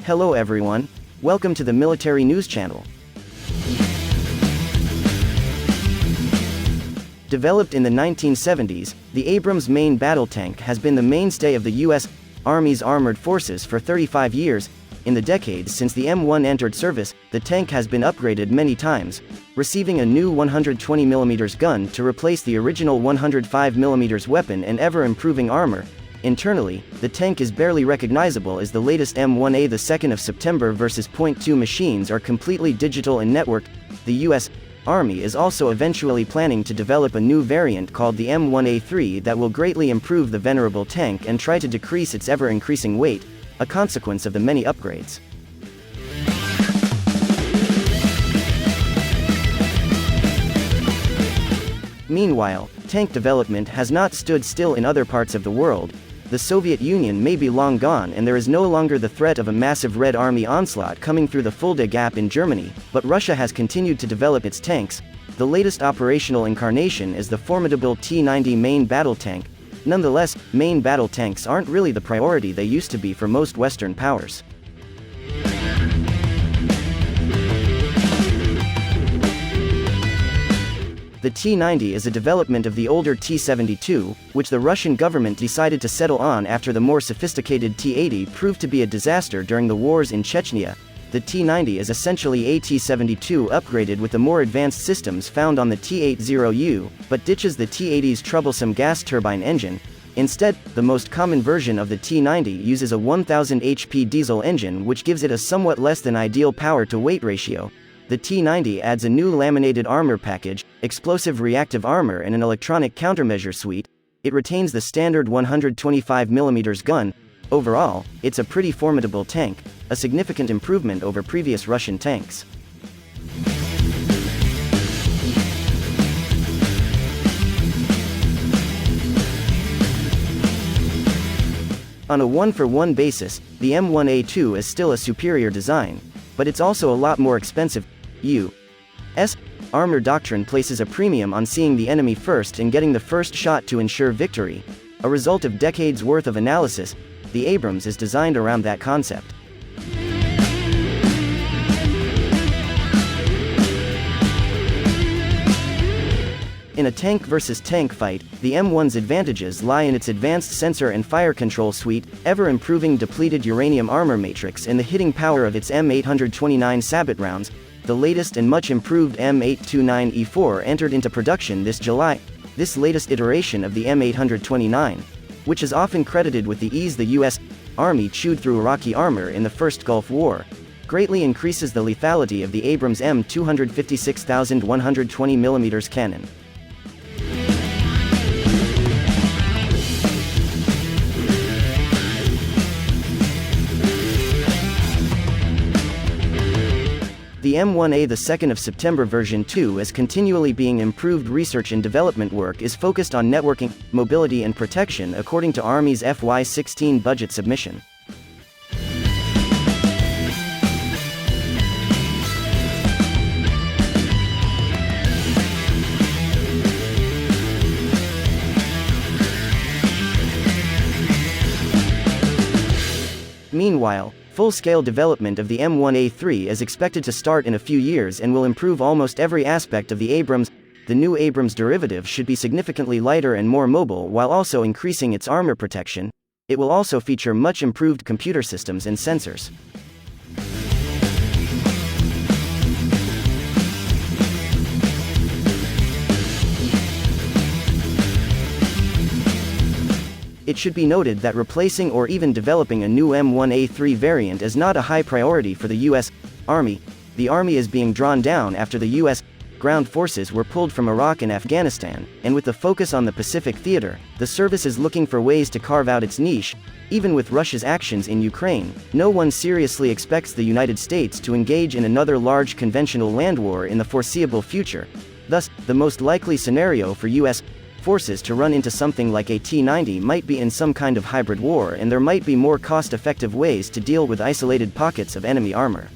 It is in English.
Hello everyone, welcome to the Military News Channel. Developed in the 1970s, the Abrams main battle tank has been the mainstay of the U.S. Army's armored forces for 35 years. In the decades since the M1 entered service, the tank has been upgraded many times, receiving a new 120mm gun to replace the original 105mm weapon and ever-improving armor. Internally, the tank is barely recognizable as the latest M1A. The 2nd of September vs. .2 machines are completely digital and networked. The U.S. Army is also eventually planning to develop a new variant called the M1A3 that will greatly improve the venerable tank and try to decrease its ever-increasing weight, a consequence of the many upgrades. Meanwhile, tank development has not stood still in other parts of the world. The Soviet Union may be long gone and there is no longer the threat of a massive Red Army onslaught coming through the Fulda Gap in Germany, but Russia has continued to develop its tanks. The latest operational incarnation is the formidable T-90 main battle tank. Nonetheless, main battle tanks aren't really the priority they used to be for most Western powers. The T-90 is a development of the older T-72, which the Russian government decided to settle on after the more sophisticated T-80 proved to be a disaster during the wars in Chechnya. The T-90 is essentially a T-72 upgraded with the more advanced systems found on the T-80U, but ditches the T-80's troublesome gas turbine engine. Instead, the most common version of the T-90 uses a 1000 HP diesel engine which gives it a somewhat less than ideal power-to-weight ratio. The T-90 adds a new laminated armor package, explosive reactive armor and an electronic countermeasure suite. It retains the standard 125mm gun. Overall, it's a pretty formidable tank, a significant improvement over previous Russian tanks. On a one-for-one basis, the M1A2 is still a superior design, but it's also a lot more expensive. U.S. armor doctrine places a premium on seeing the enemy first and getting the first shot to ensure victory. A result of decades worth of analysis, the Abrams is designed around that concept. In a tank versus tank fight, the M1's advantages lie in its advanced sensor and fire control suite, ever-improving depleted uranium armor matrix and the hitting power of its M829 sabot rounds. The latest and much improved M829E4 entered into production this July. This latest iteration of the M829, which is often credited with the ease the U.S. Army chewed through Iraqi armor in the First Gulf War, greatly increases the lethality of the Abrams M256,120mm cannon. The M1A. The 2nd of September version 2 is continually being improved. Research and development work is focused on networking, mobility and protection according to Army's FY16 budget submission. Meanwhile, full-scale development of the M1A3 is expected to start in a few years and will improve almost every aspect of the Abrams. The new Abrams derivative should be significantly lighter and more mobile while also increasing its armor protection. It will also feature much improved computer systems and sensors. It should be noted that replacing or even developing a new M1A3 variant is not a high priority for the U.S. Army. The Army is being drawn down after the U.S. ground forces were pulled from Iraq and Afghanistan, and with the focus on the Pacific theater, the service is looking for ways to carve out its niche. Even with Russia's actions in Ukraine, no one seriously expects the United States to engage in another large conventional land war in the foreseeable future. Thus, the most likely scenario for U.S. forces to run into something like a T-90 might be in some kind of hybrid war, and there might be more cost-effective ways to deal with isolated pockets of enemy armor.